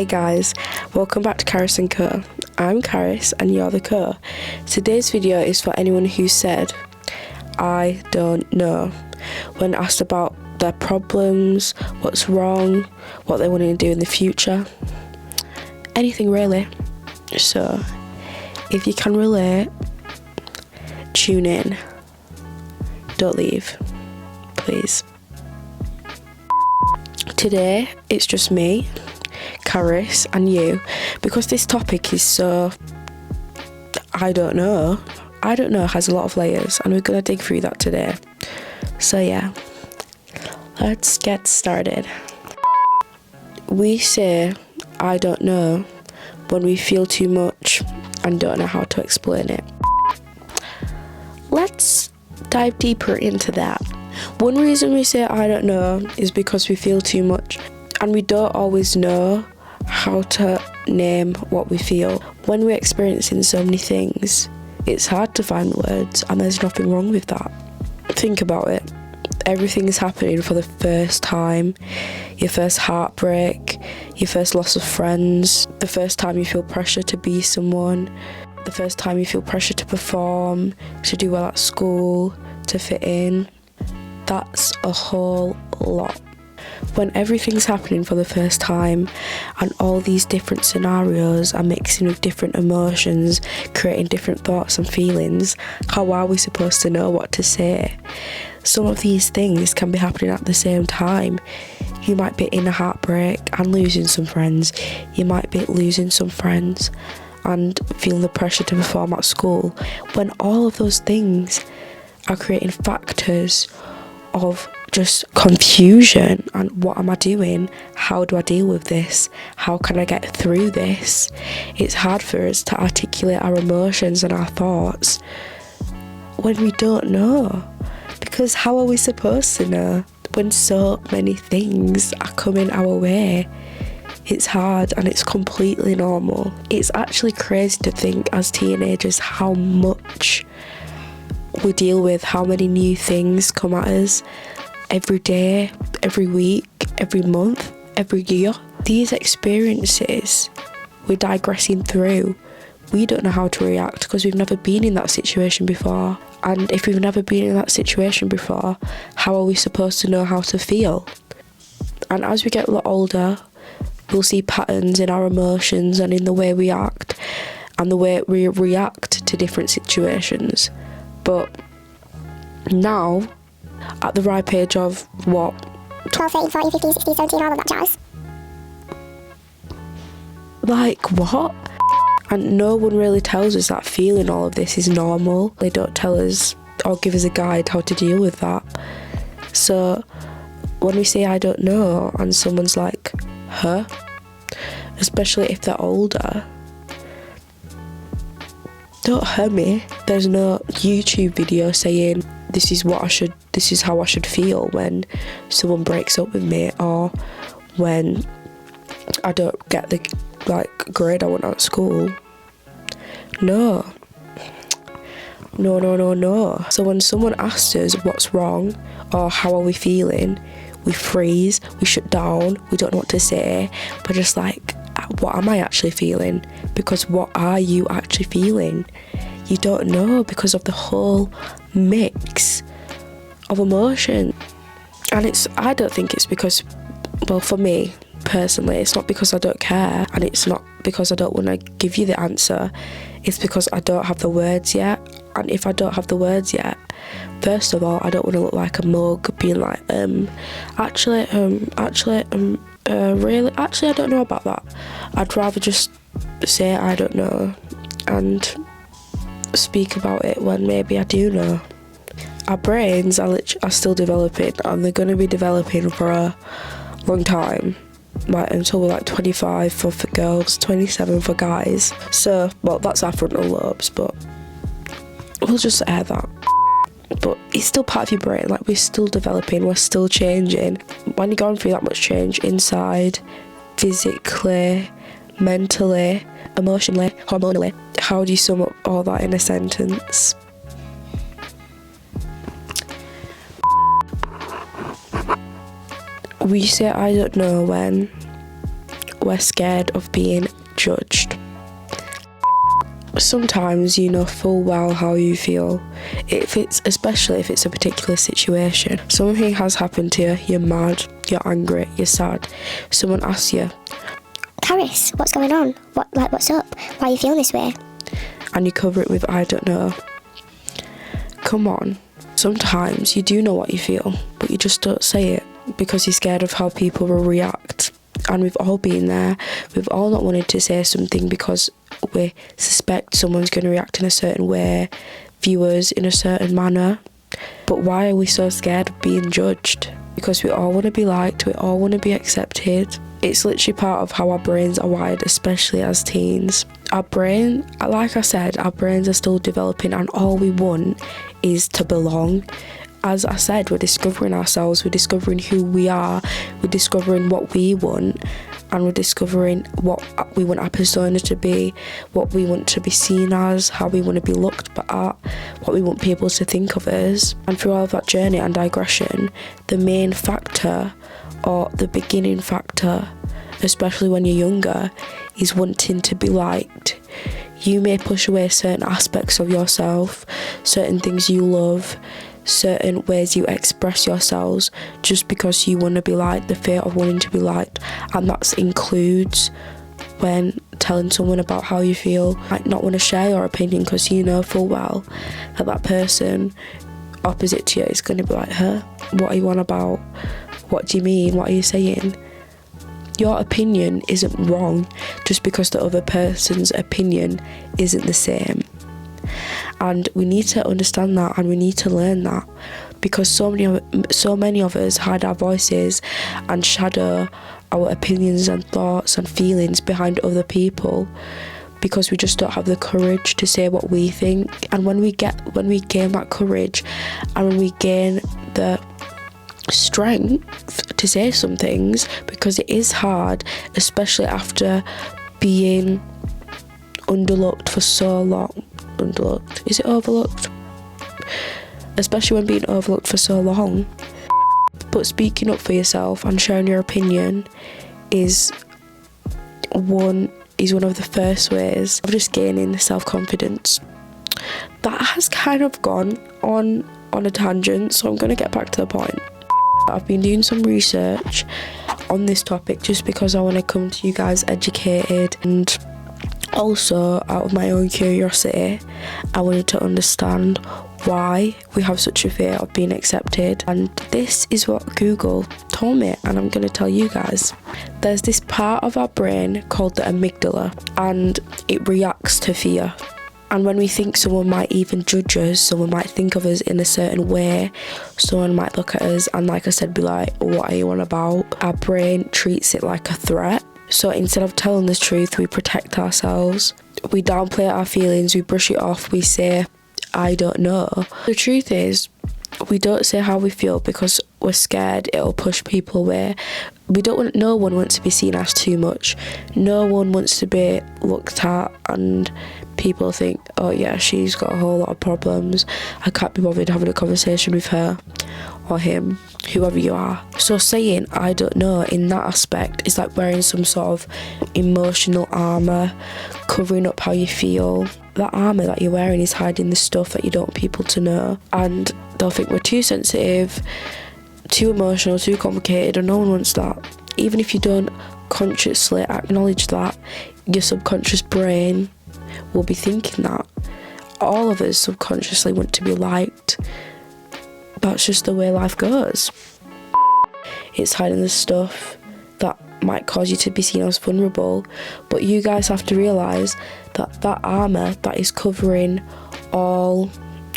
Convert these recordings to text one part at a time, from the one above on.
Hey guys, welcome back to Carys&Co. I'm Carys and you're the Co. Today's video is for anyone who said, I don't know, when asked about their problems, what's wrong, what they want to do in the future, anything really. So, if you can relate, tune in. Don't leave, please. Today, it's just me, Carys, and you, because this topic is so, I don't know, has a lot of layers, and we're going to dig through that today. So yeah, let's get started. We say, I don't know, when we feel too much and don't know how to explain it. Let's dive deeper into that. One reason we say I don't know is because we feel too much and we don't always know how to name what we feel. When we're experiencing so many things, it's hard to find words, and there's nothing wrong with that. Think about it. Everything is happening for the first time. Your first heartbreak, your first loss of friends, the first time you feel pressure to be someone, the first time you feel pressure to perform, to do well at school, to fit in. That's a whole lot. When everything's happening for the first time and all these different scenarios are mixing with different emotions, creating different thoughts and feelings, how are we supposed to know what to say? Some of these things can be happening at the same time. You might be in a heartbreak and losing some friends. You might be losing some friends and feeling the pressure to perform at school. When all of those things are creating factors of just confusion and what am I doing? How do I deal with this? How can I get through this? It's hard for us to articulate our emotions and our thoughts when we don't know. Because how are we supposed to know when so many things are coming our way? It's hard and it's completely normal. It's actually crazy to think as teenagers how much we deal with, how many new things come at us every day, every week, every month, every year. These experiences we're digressing through, we don't know how to react because we've never been in that situation before. And if we've never been in that situation before, how are we supposed to know how to feel? And as we get a lot older, we'll see patterns in our emotions and in the way we act and the way we react to different situations. But now, at the ripe age of what? 12, 13, 14, 15, 16, 17, all of that jazz. Like what? And no one really tells us that feeling all of this is normal. They don't tell us or give us a guide how to deal with that. So when we say I don't know and someone's like, huh? Especially if they're older, don't hurt me. There's no YouTube video saying this is how I should feel when someone breaks up with me, or when I don't get the grade I want at school. No. So when someone asks us what's wrong or how are we feeling, we freeze, we shut down, we don't know what to say. We're just like, what am I actually feeling? Because what are you actually feeling? You don't know because of the whole mix of emotion. And I don't think it's because, well, for me personally, it's not because I don't care, and it's not because I don't want to give you the answer. It's because I don't have the words yet. And if I don't have the words yet, first of all, I don't want to look like a mug being like, really, I don't know about that. I'd rather just say I don't know and speak about it when maybe I do know. Our brains are still developing, and they're going to be developing for a long time, until we're like 25 for girls, 27 for guys. So, well, that's our frontal lobes, but we'll just air that. But it's still part of your brain, like we're still developing, we're still changing. When you're going through that much change inside, physically, mentally, emotionally, hormonally, how do you sum up all that in a sentence? We say I don't know when we're scared of being judged. Sometimes you know full well how you feel, especially if it's a particular situation. Something has happened to you, you're mad, you're angry, you're sad. Someone asks you, Carys, what's going on? What's up? Why are you feeling this way? and you cover it with I don't know. Come on. Sometimes you do know what you feel, but you just don't say it because you're scared of how people will react. And we've all been there. We've all not wanted to say something because we suspect someone's going to react in a certain way, view us in a certain manner. But why are we so scared of being judged? Because we all want to be liked, we all want to be accepted. It's literally part of how our brains are wired, especially as teens. Our brain, like I said, our brains are still developing, and all we want is to belong. As I said, we're discovering ourselves, we're discovering who we are, we're discovering what we want, and we're discovering what we want our persona to be, what we want to be seen as, how we want to be looked at, what we want people to think of us. And through all of that journey and digression, the main factor, or the beginning factor, especially when you're younger, is wanting to be liked. You may push away certain aspects of yourself, certain things you love, certain ways you express yourselves just because you want to be liked, the fear of wanting to be liked. And that includes when telling someone about how you feel, like not want to share your opinion because you know full well that that person opposite to you is going to be like, her, what are you on about? What do you mean? What are you saying? Your opinion isn't wrong just because the other person's opinion isn't the same. And we need to understand that, and we need to learn that, because so many of us hide our voices and shadow our opinions and thoughts and feelings behind other people because we just don't have the courage to say what we think. And when we gain that courage, and when we gain the strength to say some things, because it is hard, especially after being underlooked for so long. Underlooked? Is it overlooked? Especially when being overlooked for so long. But speaking up for yourself and sharing your opinion is one of the first ways of just gaining self-confidence. That has kind of gone on a tangent, so I'm going to get back to the point. I've been doing some research on this topic just because I want to come to you guys educated, and also out of my own curiosity I wanted to understand why we have such a fear of being accepted. And this is what Google told me, and I'm going to tell you guys. There's this part of our brain called the amygdala, and it reacts to fear. And when we think someone might even judge us, someone might think of us in a certain way, someone might look at us and, like I said, be like, what are you on about? Our brain treats it like a threat. So instead of telling the truth, we protect ourselves. We downplay our feelings, we brush it off, we say, I don't know. The truth is, we don't say how we feel because we're scared it'll push people away. No one wants to be seen as too much. No one wants to be looked at and people think, oh yeah, she's got a whole lot of problems, I can't be bothered having a conversation with her or him, whoever you are. So saying I don't know in that aspect is like wearing some sort of emotional armour, covering up how you feel. That armour that you're wearing is hiding the stuff that you don't want people to know, and they'll think we're too sensitive, too emotional, too complicated, and no one wants that. Even if you don't consciously acknowledge that, your subconscious brain will be thinking that. All of us subconsciously want to be liked. That's just the way life goes. It's hiding the stuff that might cause you to be seen as vulnerable, but you guys have to realise that that armour that is covering all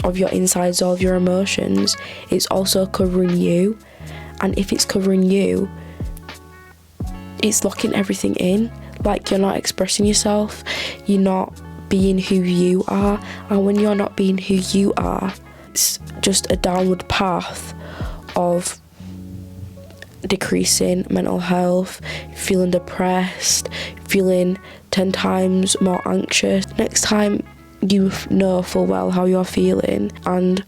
of your insides, all of your emotions, it's also covering you. And if it's covering you, it's locking everything in. Like, you're not expressing yourself, you're not being who you are, and when you're not being who you are, it's just a downward path of decreasing mental health, feeling depressed, feeling 10 times more anxious. Next time you know full well how you're feeling, and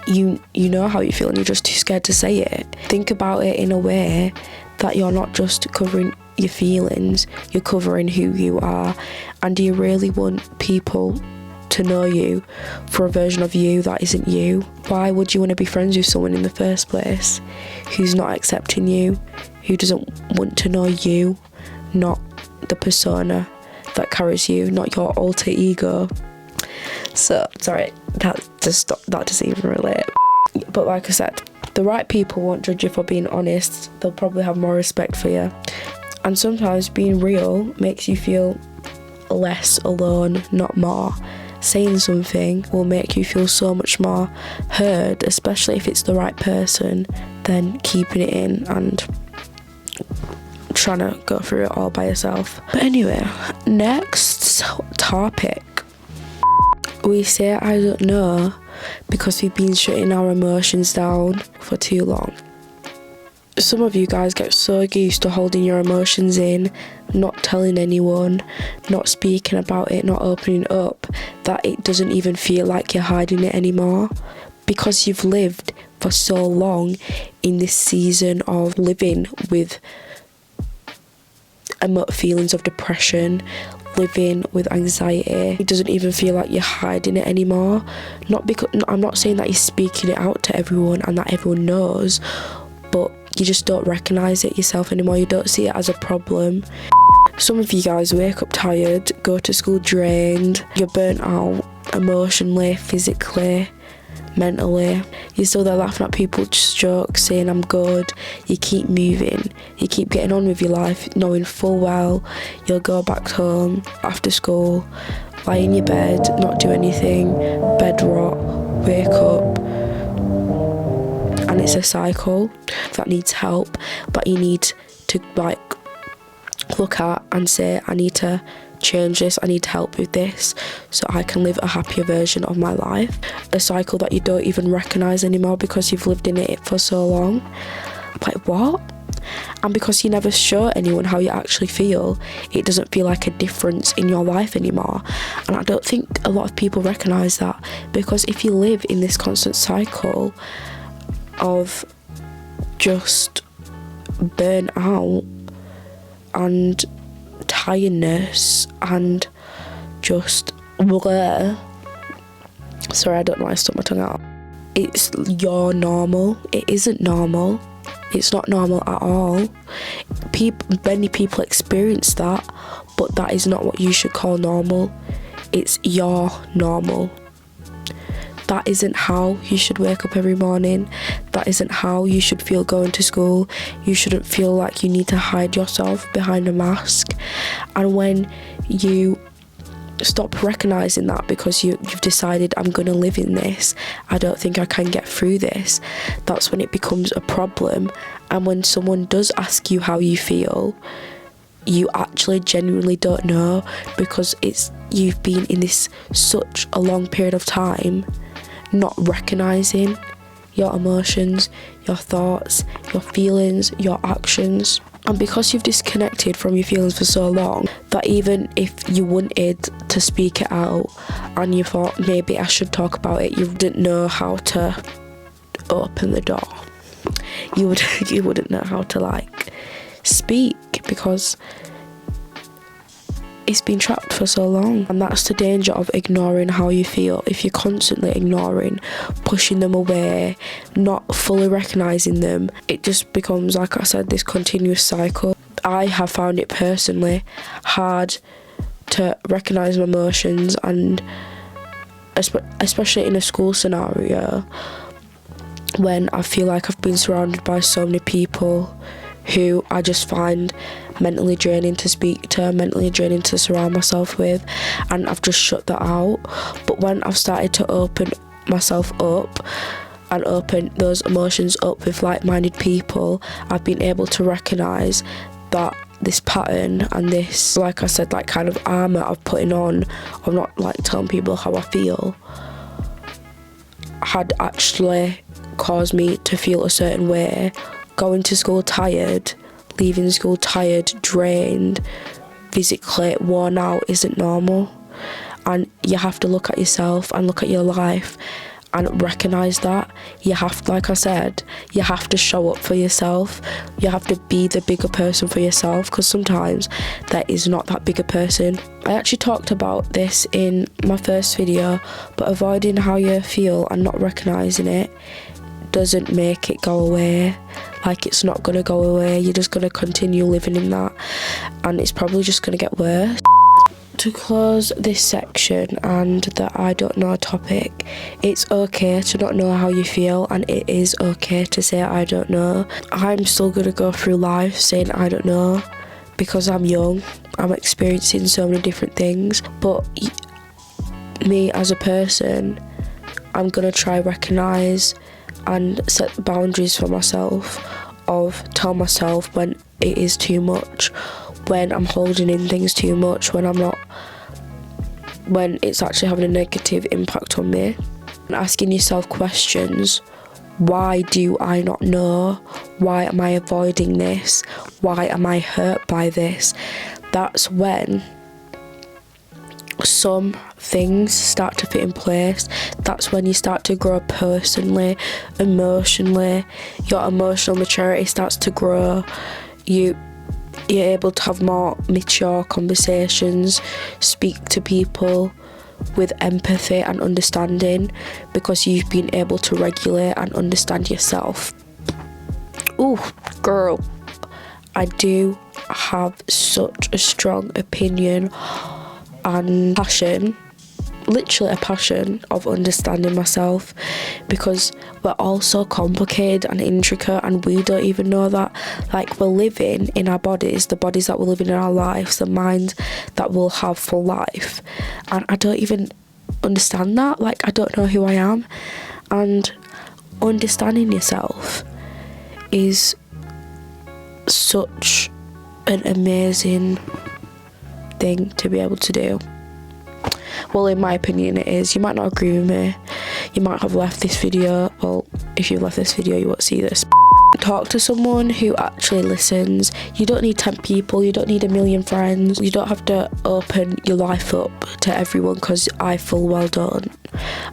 you know how you feel and you're just too scared to say it, think about it in a way that you're not just covering your feelings, you're covering who you are. And do you really want people to know you for a version of you that isn't you? Why would you want to be friends with someone in the first place who's not accepting you, who doesn't want to know you, not the persona that carries you, not your alter ego? So sorry, that doesn't even relate. But like I said, the right people won't judge you for being honest. They'll probably have more respect for you. And sometimes being real makes you feel less alone, not more. Saying something will make you feel so much more heard, especially if it's the right person, than keeping it in and trying to go through it all by yourself. But anyway, next topic. We say I don't know because we've been shutting our emotions down for too long. Some of you guys get so used to holding your emotions in, not telling anyone, not speaking about it, not opening up, that it doesn't even feel like you're hiding it anymore. Because you've lived for so long in this season of living with feelings of depression, living with anxiety, it doesn't even feel like you're hiding it anymore. I'm not saying that you're speaking it out to everyone and that everyone knows, but you just don't recognise it yourself anymore. You don't see it as a problem. Some of you guys wake up tired, go to school drained, you're burnt out emotionally, physically, mentally. You're still there laughing at people's jokes, saying I'm good. You keep moving, you keep getting on with your life, knowing full well you'll go back home after school, lie in your bed, not do anything, bed rot, wake up. And it's a cycle that needs help, that you need to look at and say, I need to change this, I need help with this so I can live a happier version of my life. A cycle that you don't even recognise anymore because you've lived in it for so long. Like, what? And because you never show anyone how you actually feel, it doesn't feel like a difference in your life anymore. And I don't think a lot of people recognise that, because if you live in this constant cycle of just burn out and tiredness and just blur. Sorry, I don't know why I stuck my tongue out. It's your normal. It isn't normal. It's not normal at all. Many people experience that, but that is not what you should call normal. It's your normal. That isn't how you should wake up every morning. That isn't how you should feel going to school. You shouldn't feel like you need to hide yourself behind a mask. And when you stop recognising that because you've decided, I'm going to live in this, I don't think I can get through this, that's when it becomes a problem. And when someone does ask you how you feel, you actually genuinely don't know, because you've been in this such a long period of time not recognising your emotions, your thoughts, your feelings, your actions. And because you've disconnected from your feelings for so long, that even if you wanted to speak it out and you thought maybe I should talk about it, you didn't know how to open the door. You wouldn't know how to speak, because it's been trapped for so long. And that's the danger of ignoring how you feel. If you're constantly ignoring, pushing them away, not fully recognising them, it just becomes, like I said, this continuous cycle. I have found it personally hard to recognise my emotions, and especially in a school scenario, when I feel like I've been surrounded by so many people who I just find mentally draining to speak to, mentally draining to surround myself with, and I've just shut that out. But when I've started to open myself up and open those emotions up with like-minded people, I've been able to recognise that this pattern and this, like I said, kind of armour I've putting on of not telling people how I feel had actually caused me to feel a certain way. Going to school tired, leaving school tired, drained, physically worn out isn't normal. And you have to look at yourself and look at your life and recognize that. You have, like I said, you have to show up for yourself. You have to be the bigger person for yourself, because sometimes there is not that bigger person. I actually talked about this in my first video, but avoiding how you feel and not recognizing it doesn't make it go away. Like, it's not gonna go away. You're just gonna continue living in that, and it's probably just gonna get worse. To close this section and the I don't know topic, it's okay to not know how you feel, and it is okay to say I don't know. I'm still gonna go through life saying I don't know, because I'm young, I'm experiencing so many different things, but me as a person, I'm gonna try recognise and set boundaries for myself, of tell myself when it is too much, when I'm holding in things too much, when I'm not, when it's actually having a negative impact on me. And asking yourself questions: why do I not know? Why am I avoiding this? Why am I hurt by this? That's when some things start to fit in place. That's when you start to grow personally, emotionally. Your emotional maturity starts to grow. You're able to have more mature conversations, speak to people with empathy and understanding, because you've been able to regulate and understand yourself. Ooh, girl, I do have such a strong opinion and passion, literally a passion of understanding myself, because we're all so complicated and intricate, and we don't even know that. Like, we're living in our bodies, the bodies that we're living in our lives, the minds that we'll have for life, and I don't even understand that. Like, I don't know who I am, and understanding yourself is such an amazing thing to be able to do. Well, in my opinion it is. You might not agree with me. You might have left this video. Well, if you left this video, you won't see this. Talk to someone who actually listens. You don't need 10 people, you don't need a million friends. You don't have to open your life up to everyone, because I full well don't.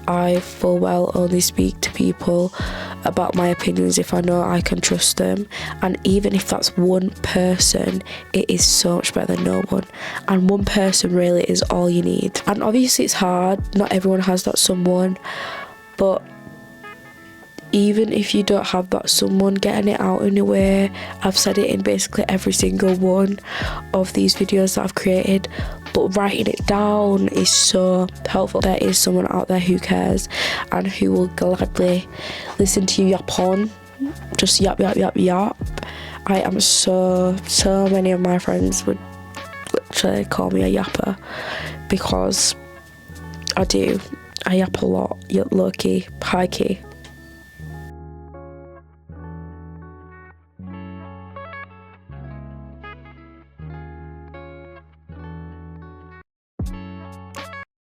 I full well only speak to people about my opinions if I know I can trust them, and even if that's one person, it is so much better than no one, and one person really is all you need. And obviously it's hard, not everyone has that someone, but even if you don't have that someone, getting it out in a way. I've said it in basically every single one of these videos that I've created, but writing it down is so helpful. There is someone out there who cares and who will gladly listen to you yap on, just yap yap yap yap. I am so many of my friends would literally call me a yapper, because I do. I yap a lot, low key, high key.